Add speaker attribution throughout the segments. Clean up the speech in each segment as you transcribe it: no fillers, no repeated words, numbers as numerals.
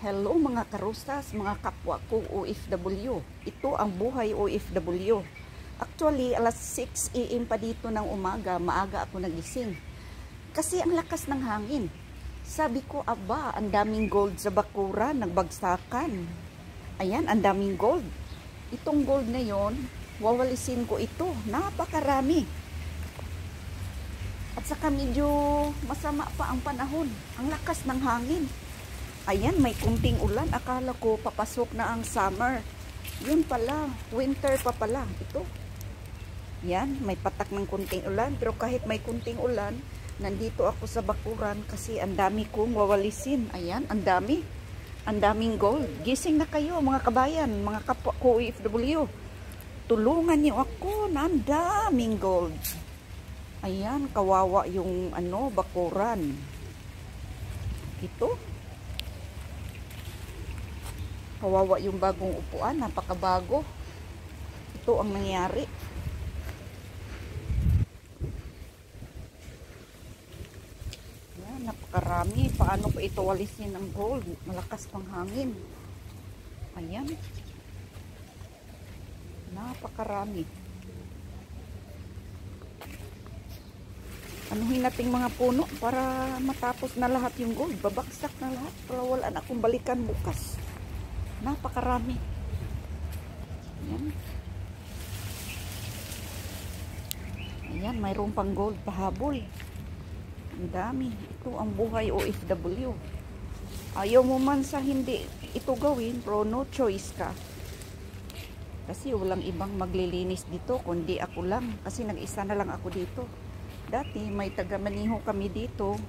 Speaker 1: Hello mga karusas, mga kapwa ko OFW. Ito ang buhay OFW. Actually, alas 6 AM pa dito ng umaga, maaga ako nagising. Kasi ang lakas ng hangin. Sabi ko, aba, ang daming gold sa bakuran, nagbagsakan. Ayan, ang daming gold. Itong gold na yon, wawalisin ko ito. Napakarami. At saka medyo masama pa ang panahon. Ang lakas ng hangin. Ayan, may kunting ulan. Akala ko papasok na ang summer. Yun pala, winter pa pala. Ito. Yan, may patak ng kunting ulan. Pero kahit may kunting ulan, nandito ako sa bakuran kasi ang dami kong wawalisin. Ayan, ang dami. Ang daming gold. Gising na kayo mga kabayan, mga kapwa ko OFW. Tulungan niyo ako na ang daming gold. Ayan, kawawa yung bakuran. Ito. Kawawa yung bagong upuan, napakabago. Ito ang nangyari. Yan, napakarami. Paano ko ito walisin ng gold? Malakas pang hangin. Ayan. Napakarami. Anuhin nating mga puno para matapos na lahat yung gold. Babaksak na lahat para wala na akong balikan bukas. Napakarami. Ayan. Ayan, mayroon pang gold pahabol. Ang dami. Ito ang buhay OFW. Ayaw mo man sa hindi ito gawin, pero no choice ka. Kasi walang ibang maglilinis dito, kundi ako lang. Kasi nag-isa na lang ako dito. Dati may taga-Maniho kami dito.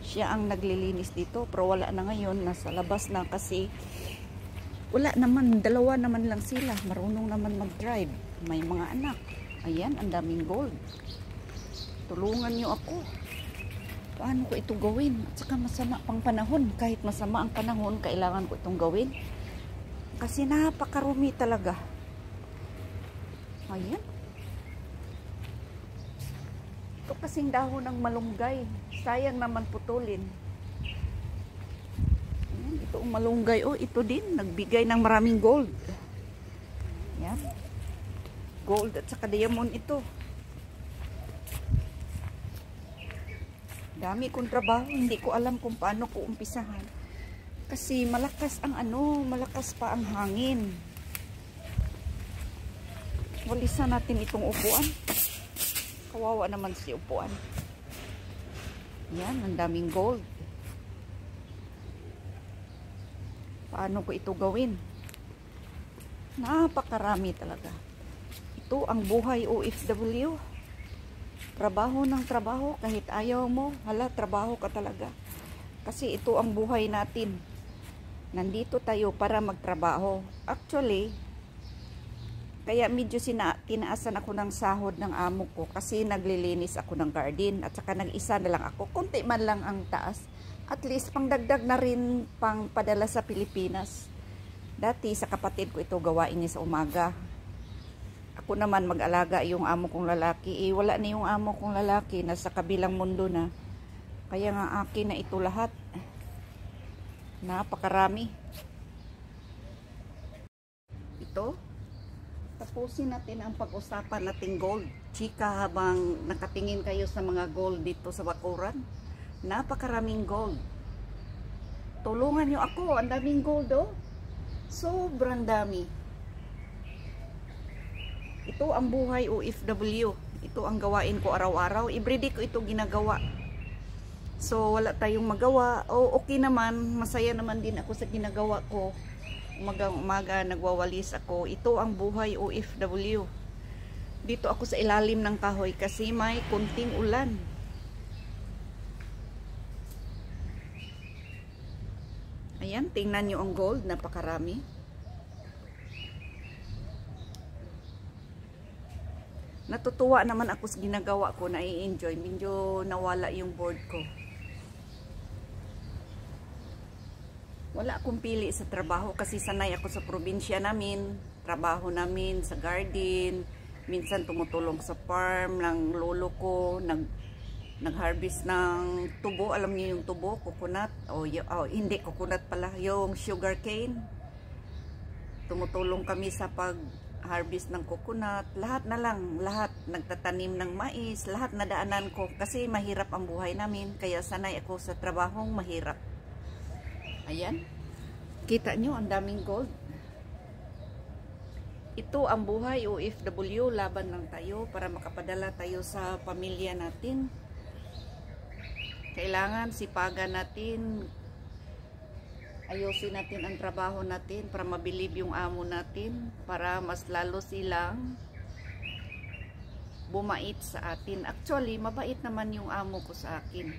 Speaker 1: Siya ang naglilinis dito, pero wala na ngayon. Nasa labas na kasi wala naman, dalawa naman lang sila. Marunong naman mag-drive. May mga anak. Ayan, ang daming gold. Tulungan niyo ako. Paano ko ito gawin? At saka masama pang panahon. Kahit masama ang panahon, kailangan ko itong gawin. Kasi napakarumi talaga. Ayan. Ito kasing dahon ng malunggay. Sayang naman putulin. Ito ang malunggay. Oh, ito din. Nagbigay ng maraming gold. Yan. Gold at saka diamond ito. Dami kong trabaho. Hindi ko alam kung paano ko umpisahan. Kasi malakas ang malakas pa ang hangin. Walisan natin itong upuan. Kawawa naman si upuan. Yan, ang daming gold. Paano ko ito gawin? Napakarami talaga. Ito ang buhay OFW. Trabaho ng trabaho kahit ayaw mo. Hala, trabaho ka talaga. Kasi ito ang buhay natin. Nandito tayo para magtrabaho. Actually, kaya medyo tinaasan ako ng sahod ng amo ko. Kasi naglilinis ako ng garden. At saka nag-isa na lang ako. Kunti man lang ang taas. At least pangdagdag na rin pang padala sa Pilipinas. Dati sa kapatid ko ito gawain niya sa umaga. Ako naman mag-alaga yung amo kong lalaki. Wala na yung amo kong lalaki. Nasa kabilang mundo na. Kaya nga akin na ito lahat. Napakarami. Ito. Tapusin natin ang pag-usapan nating gold. Chika, habang nakatingin kayo sa mga gold dito sa bakuran. Napakaraming gold. Tulungan nyo ako. Ang daming gold, oh. Sobrang dami. Ito ang buhay OFW. Ito ang gawain ko araw-araw. Everyday ko ito ginagawa. So, wala tayong magawa. Okay naman. Masaya naman din ako sa ginagawa ko. Umaga nagwawalis ako. Ito ang buhay OFW. Dito ako sa ilalim ng kahoy kasi may kunting ulan. Ayan, tingnan nyo ang gold, napakarami. Natutuwa naman ako sa ginagawa ko, nai-enjoy. Medyo nawala yung board ko. Wala akong pili sa trabaho kasi sanay ako sa probinsya namin. Trabaho namin sa garden. Minsan tumutulong sa farm ng lolo ko. nag-harvest ng tubo. Alam niyo yung tubo, coconut. Hindi, coconut pala. Yung sugar cane. Tumutulong kami sa pag-harvest ng coconut. Lahat na lang. Lahat. Nagtatanim ng mais. Lahat na daanan ko. Kasi mahirap ang buhay namin. Kaya sanay ako sa trabahong mahirap. Ayan. Kita nyo, ang daming gold. Ito ang buhay OFW. Laban lang tayo para makapadala tayo sa pamilya natin. Kailangan sipagan natin, ayusin natin ang trabaho natin para mabilib yung amo natin, para mas lalo silang bumait sa atin. Actually, mabait naman yung amo ko sa akin.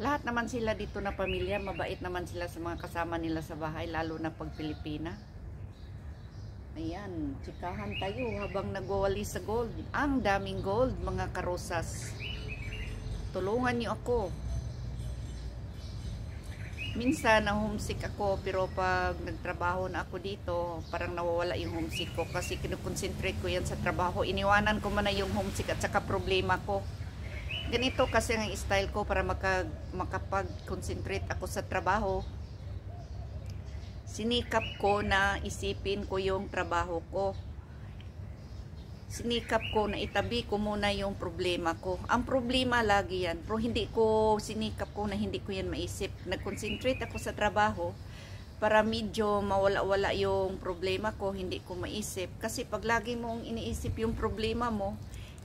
Speaker 1: Lahat naman sila dito na pamilya, mabait naman sila sa mga kasama nila sa bahay, lalo na pag Pilipina. Ayan, tsikahan tayo habang nagwawali sa gold. Ang daming gold, mga karosas. Tulungan niyo ako. Minsan na homesick ako, pero pag nagtrabaho na ako dito, parang nawawala yung homesick ko kasi kinukonsentrate ko yan sa trabaho. Iniwanan ko man na yung homesick at saka problema ko. Ganito kasi ang style ko para makapag-concentrate ako sa trabaho. Sinikap ko na isipin ko yung trabaho ko. Sinikap ko na itabi ko muna yung problema ko. Ang problema lagi yan. Pero hindi ko sinikap ko na hindi ko yan maisip. Nag-concentrate ako sa trabaho para medyo mawala-wala yung problema ko. Hindi ko maisip. Kasi pag lagi mong iniisip yung problema mo,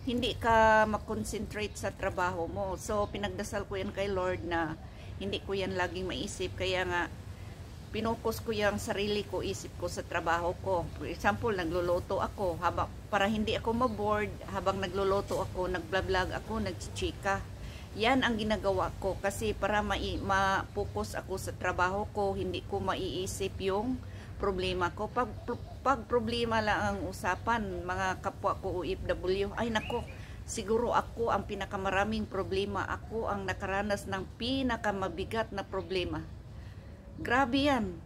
Speaker 1: hindi ka mag-concentrate sa trabaho mo. So, pinagdasal ko yan kay Lord na hindi ko yan laging maisip. Kaya nga, pinukus ko yung sarili ko, isip ko sa trabaho ko. For example, nagluluto ako. Para hindi ako maboard, habang nagluluto ako, nagblog ako, nagchichika. Yan ang ginagawa ko. Kasi para ma-focus ako sa trabaho ko, hindi ko maiisip yung problema ko. Pag problema lang ang usapan, mga kapwa ko OFW, ay nako, siguro ako ang pinakamaraming problema. Ako ang nakaranas ng pinakamabigat na problema. Grabe yan.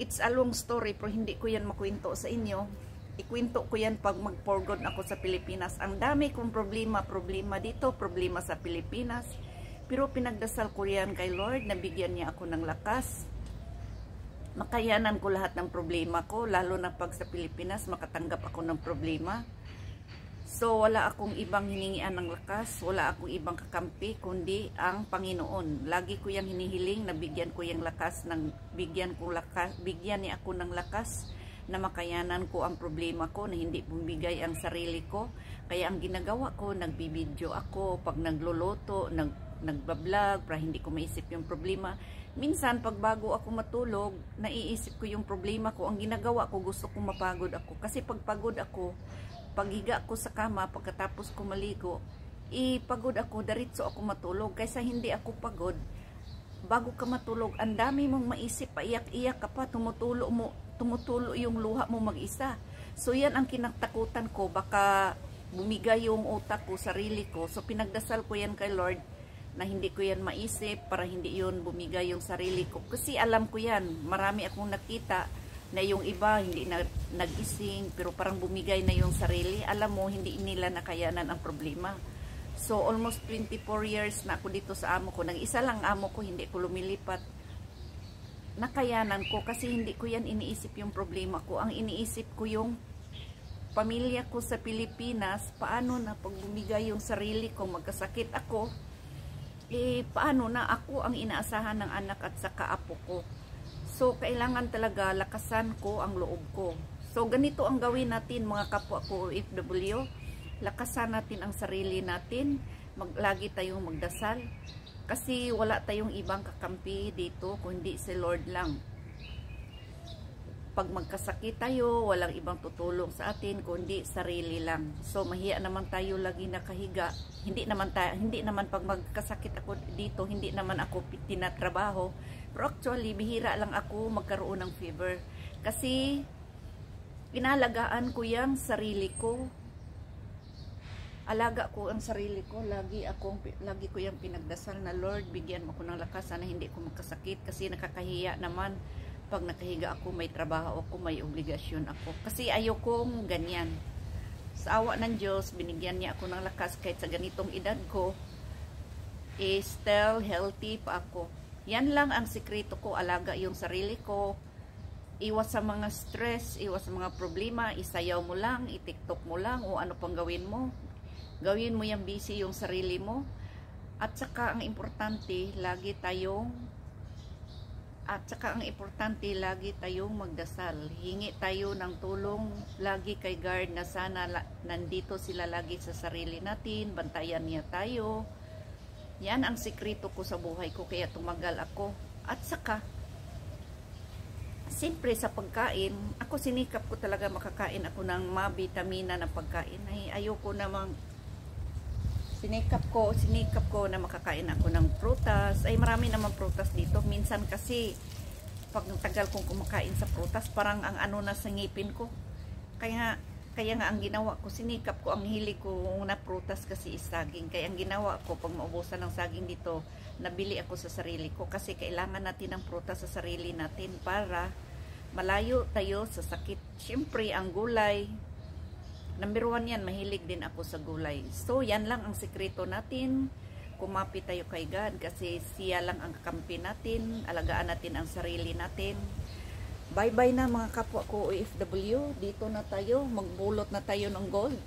Speaker 1: It's a long story, pero hindi ko yan makwento sa inyo. Ikwento ko yan pag mag-forgod ako sa Pilipinas. Ang dami kong problema dito, problema sa Pilipinas. Pero pinagdasal ko yan kay Lord, nabigyan niya ako ng lakas. Makayanan ko lahat ng problema ko, lalo na pag sa Pilipinas, makatanggap ako ng problema. So, wala akong ibang hiningian ng lakas, wala akong ibang kakampi, kundi ang Panginoon. Lagi ko yung hinihiling na bigyan ko yung lakas, bigyan niya ako ng lakas na makayanan ko ang problema ko, na hindi bumigay ang sarili ko. Kaya ang ginagawa ko, nagbibideo ako, pag nagluluto, nagbablog, para hindi ko maisip yung problema. Minsan, pag bago ako matulog, naiisip ko yung problema ko. Ang ginagawa ko, gusto kong mapagod ako. Kasi pag pagod ako, paghiga ko sa kama, pagkatapos ko maligo, ipagod ako, diretso ako matulog. Kaysa hindi ako pagod, bago ka matulog, ang dami mong maisip, paiyak-iyak ka pa, tumutulo yung luha mo mag-isa. So yan ang kinatakutan ko, baka bumigay yung utak ko, sarili ko. So pinagdasal ko yan kay Lord, na hindi ko yan maisip, para hindi yun bumigay yung sarili ko. Kasi alam ko yan, marami akong nakita, na yung iba hindi nagising pero parang bumigay na yung sarili. Alam mo, hindi nila nakayanan ang problema. So almost 24 years na ako dito sa amo ko. Nag-isa lang amo ko, hindi ko lumilipat. Nakayanan ko kasi hindi ko yan iniisip yung problema ko. Ang iniisip ko yung pamilya ko sa Pilipinas. Paano na pag bumigay yung sarili ko, magkasakit ako, paano na ako ang inaasahan ng anak at saka apo ko. So, kailangan talaga lakasan ko ang loob ko. So, ganito ang gawin natin mga kapwa ko OFW. Lakasan natin ang sarili natin. Lagi tayong magdasal. Kasi wala tayong ibang kakampi dito, kundi si Lord lang. Pag magkasakit tayo, walang ibang tutulong sa atin, kundi sarili lang. So, mahiya naman tayo lagi nakahiga. Hindi naman pag magkasakit ako dito, hindi naman ako tinatrabaho. Pero actually, bihira lang ako magkaroon ng fever. Kasi, inalagaan ko yung sarili ko. Alaga ko ang sarili ko. Lagi ko yung pinagdasal na Lord, bigyan mo ko ng lakas. Sana hindi ko magkasakit. Kasi nakakahiya naman. Pag nakahiga ako, may trabaho ako, may obligasyon ako. Kasi ayokong ganyan. Sa awa ng Diyos, binigyan niya ako ng lakas kahit sa ganitong edad ko, still healthy pa ako. Yan lang ang sikreto ko, alaga yung sarili ko, iwas sa mga stress, iwas sa mga problema, isayaw mo lang, i-tiktok mo lang, o ano pang gawin mo. Gawin mo yung busy yung sarili mo. At saka ang importante, lagi tayong magdasal. Hingi tayo ng tulong lagi kay guard na sana nandito sila lagi sa sarili natin, bantayan niya tayo. Yan ang sikreto ko sa buhay ko, kaya tumagal ako. At saka, siyempre sa pagkain, ako sinikap ko talaga makakain ako ng mabitamina na pagkain. Ay, ayoko namang sinikap ko na makakain ako ng prutas. Ay, marami naman prutas dito. Minsan kasi, pag tagal kong kumakain sa prutas, parang ang ano na sa ngipin ko. Kaya nga ang ginawa ko, sinikap ko, ang hilig ko na prutas kasi is saging. Kaya ang ginawa ko, pag maubusan ng saging dito, nabili ako sa sarili ko. Kasi kailangan natin ng prutas sa sarili natin para malayo tayo sa sakit. Siyempre, ang gulay, number 1 yan, mahilig din ako sa gulay. So, yan lang ang sikreto natin. Kumapit tayo kay God kasi siya lang ang kakampi natin. Alagaan natin ang sarili natin. Bye-bye na mga kapwa ko OFW. Dito na tayo. Magbulot na tayo ng gold.